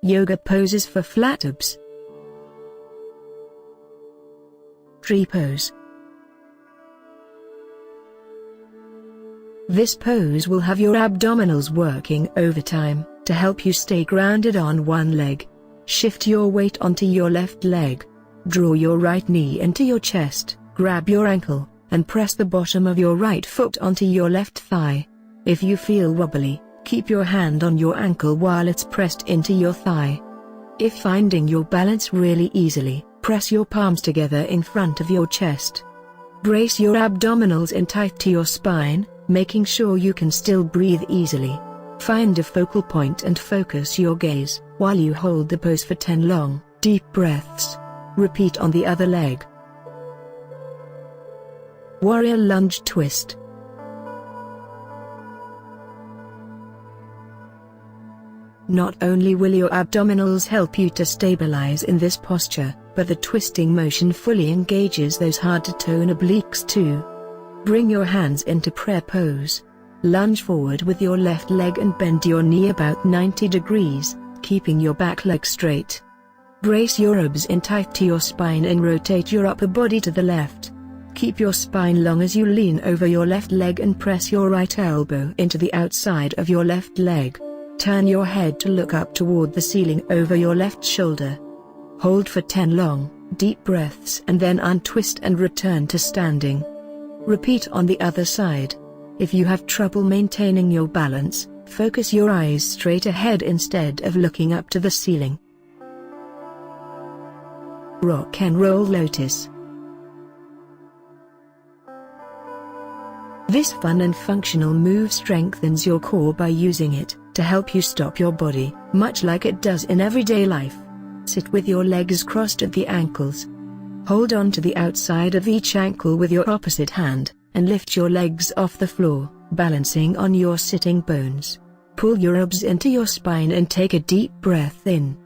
Yoga poses for flat abs. Tree pose. This pose will have your abdominals working overtime to help you stay grounded on one leg. Shift your weight onto your left leg. Draw your right knee into your chest, grab your ankle, and press the bottom of your right foot onto your left thigh. If you feel wobbly, keep your hand on your ankle while it's pressed into your thigh. If finding your balance really easily, press your palms together in front of your chest. Brace your abdominals in tight to your spine, making sure you can still breathe easily. Find a focal point and focus your gaze, while you hold the pose for 10 long, deep breaths. Repeat on the other leg. Warrior Lunge Twist. Not only will your abdominals help you to stabilize in this posture, but the twisting motion fully engages those hard-to-tone obliques too. Bring your hands into prayer pose. Lunge forward with your left leg and bend your knee about 90 degrees, keeping your back leg straight. Brace your abs in tight to your spine and rotate your upper body to the left. Keep your spine long as you lean over your left leg and press your right elbow into the outside of your left leg. Turn your head to look up toward the ceiling over your left shoulder. Hold for 10 long, deep breaths and then untwist and return to standing. Repeat on the other side. If you have trouble maintaining your balance, focus your eyes straight ahead instead of looking up to the ceiling. Rock and Roll Lotus. This fun and functional move strengthens your core by using it to help you stop your body, much like it does in everyday life. Sit with your legs crossed at the ankles. Hold on to the outside of each ankle with your opposite hand, and lift your legs off the floor, balancing on your sitting bones. Pull your abs into your spine and take a deep breath in.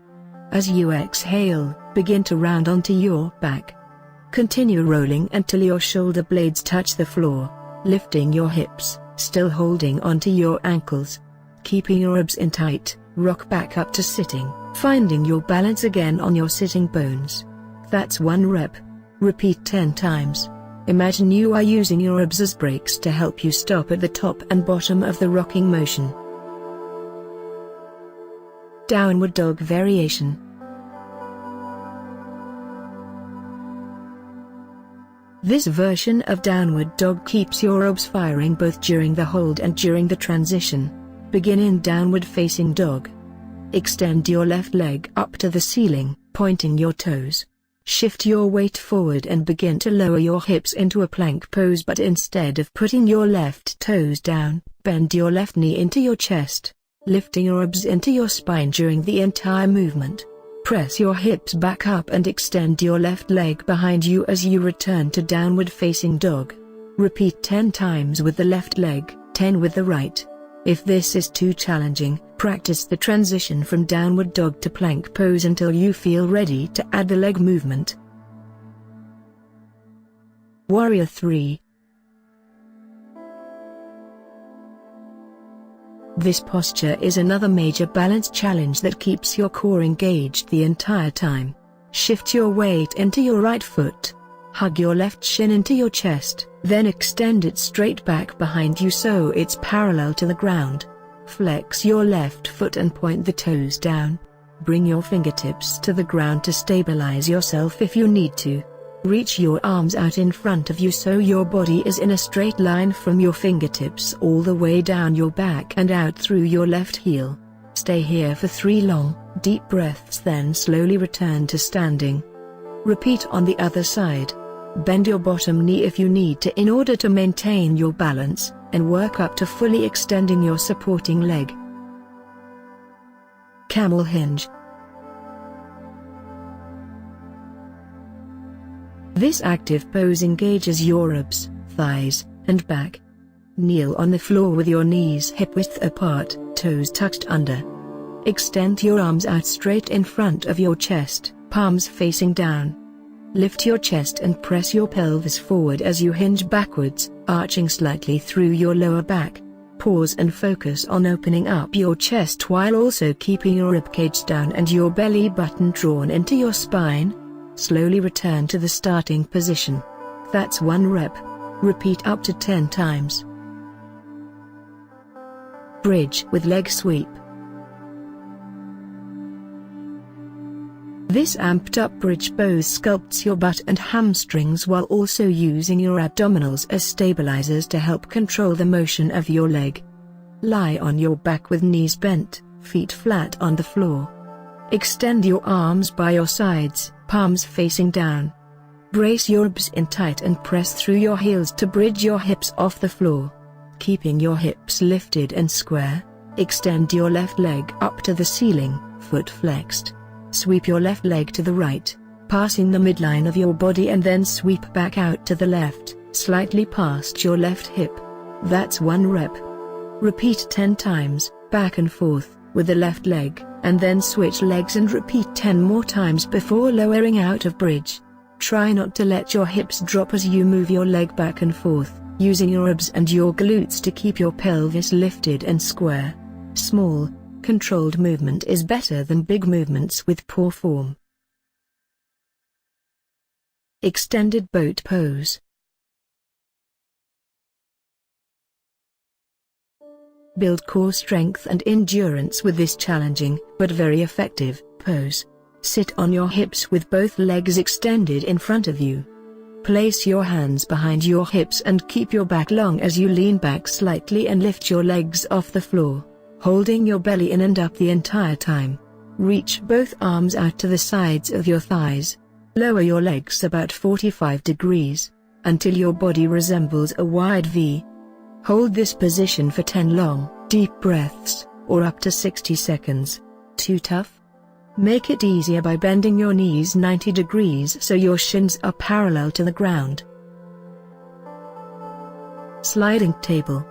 As you exhale, begin to round onto your back. Continue rolling until your shoulder blades touch the floor, lifting your hips, still holding onto your ankles. Keeping your abs in tight, rock back up to sitting, finding your balance again on your sitting bones. That's 1 rep. Repeat 10 times. Imagine you are using your abs as brakes to help you stop at the top and bottom of the rocking motion. Downward Dog Variation. This version of Downward Dog keeps your abs firing both during the hold and during the transition. Begin in Downward Facing Dog. Extend your left leg up to the ceiling, pointing your toes. Shift your weight forward and begin to lower your hips into a plank pose, but instead of putting your left toes down, bend your left knee into your chest, lifting your abs into your spine during the entire movement. Press your hips back up and extend your left leg behind you as you return to Downward Facing Dog. Repeat 10 times with the left leg, 10 with the right. If this is too challenging, practice the transition from Downward Dog to plank pose until you feel ready to add the leg movement. Warrior 3. This posture is another major balance challenge that keeps your core engaged the entire time. Shift your weight into your right foot. Hug your left shin into your chest, then extend it straight back behind you so it's parallel to the ground. Flex your left foot and point the toes down. Bring your fingertips to the ground to stabilize yourself if you need to. Reach your arms out in front of you so your body is in a straight line from your fingertips all the way down your back and out through your left heel. Stay here for 3 long, deep breaths, then slowly return to standing. Repeat on the other side. Bend your bottom knee if you need to in order to maintain your balance, and work up to fully extending your supporting leg. Camel Hinge. This active pose engages your abs, thighs, and back. Kneel on the floor with your knees hip-width apart, toes tucked under. Extend your arms out straight in front of your chest, palms facing down. Lift your chest and press your pelvis forward as you hinge backwards, arching slightly through your lower back. Pause and focus on opening up your chest while also keeping your ribcage down and your belly button drawn into your spine. Slowly return to the starting position. That's 1 rep. Repeat up to 10 times. Bridge with leg sweep. This amped up bridge pose sculpts your butt and hamstrings while also using your abdominals as stabilizers to help control the motion of your leg. Lie on your back with knees bent, feet flat on the floor. Extend your arms by your sides, palms facing down. Brace your abs in tight and press through your heels to bridge your hips off the floor. Keeping your hips lifted and square, extend your left leg up to the ceiling, foot flexed. Sweep your left leg to the right, passing the midline of your body and then sweep back out to the left, slightly past your left hip. That's 1 rep. Repeat 10 times, back and forth, with the left leg, and then switch legs and repeat 10 more times before lowering out of bridge. Try not to let your hips drop as you move your leg back and forth, using your abs and your glutes to keep your pelvis lifted and square. Small, controlled movement is better than big movements with poor form. Extended boat pose. Build core strength and endurance with this challenging, but very effective, pose. Sit on your hips with both legs extended in front of you. Place your hands behind your hips and keep your back long as you lean back slightly and lift your legs off the floor, holding your belly in and up the entire time. Reach both arms out to the sides of your thighs. Lower your legs about 45 degrees, until your body resembles a wide V. Hold this position for 10 long, deep breaths, or up to 60 seconds. Too tough? Make it easier by bending your knees 90 degrees so your shins are parallel to the ground. Sliding table.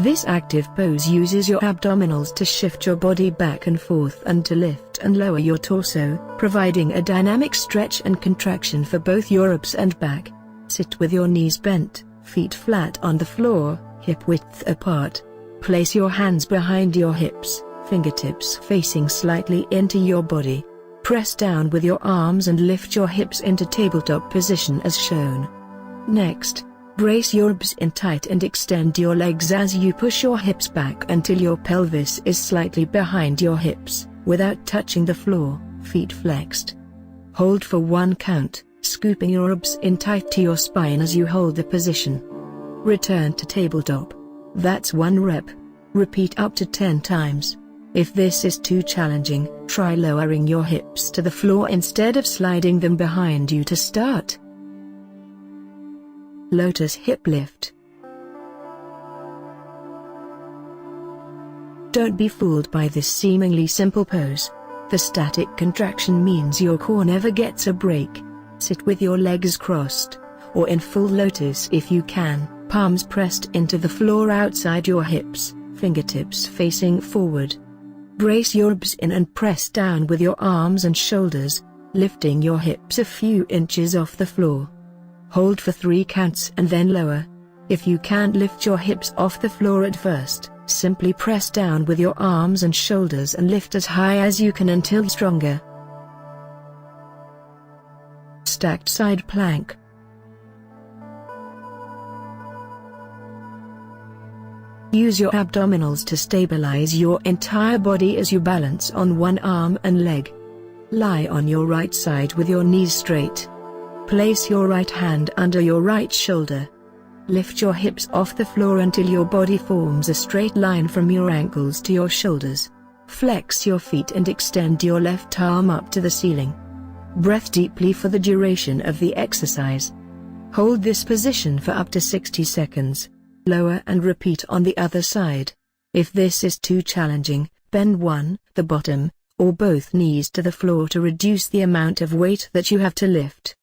This active pose uses your abdominals to shift your body back and forth and to lift and lower your torso, providing a dynamic stretch and contraction for both your abs and back. Sit with your knees bent, feet flat on the floor, hip width apart. Place your hands behind your hips, fingertips facing slightly into your body. Press down with your arms and lift your hips into tabletop position as shown. Next, brace your abs in tight and extend your legs as you push your hips back until your pelvis is slightly behind your hips, without touching the floor, feet flexed. Hold for 1 count, scooping your abs in tight to your spine as you hold the position. Return to tabletop. That's 1 rep. Repeat up to 10 times. If this is too challenging, try lowering your hips to the floor instead of sliding them behind you to start. Lotus hip lift. Don't be fooled by this seemingly simple pose. The static contraction means your core never gets a break. Sit with your legs crossed, or in full lotus if you can, palms pressed into the floor outside your hips, fingertips facing forward. Brace your abs in and press down with your arms and shoulders, lifting your hips a few inches off the floor. Hold for 3 counts and then lower. If you can't lift your hips off the floor at first, simply press down with your arms and shoulders and lift as high as you can until stronger. Stacked side plank. Use your abdominals to stabilize your entire body as you balance on one arm and leg. Lie on your right side with your knees straight. Place your right hand under your right shoulder. Lift your hips off the floor until your body forms a straight line from your ankles to your shoulders. Flex your feet and extend your left arm up to the ceiling. Breathe deeply for the duration of the exercise. Hold this position for up to 60 seconds. Lower and repeat on the other side. If this is too challenging, bend the bottom, or both knees to the floor to reduce the amount of weight that you have to lift.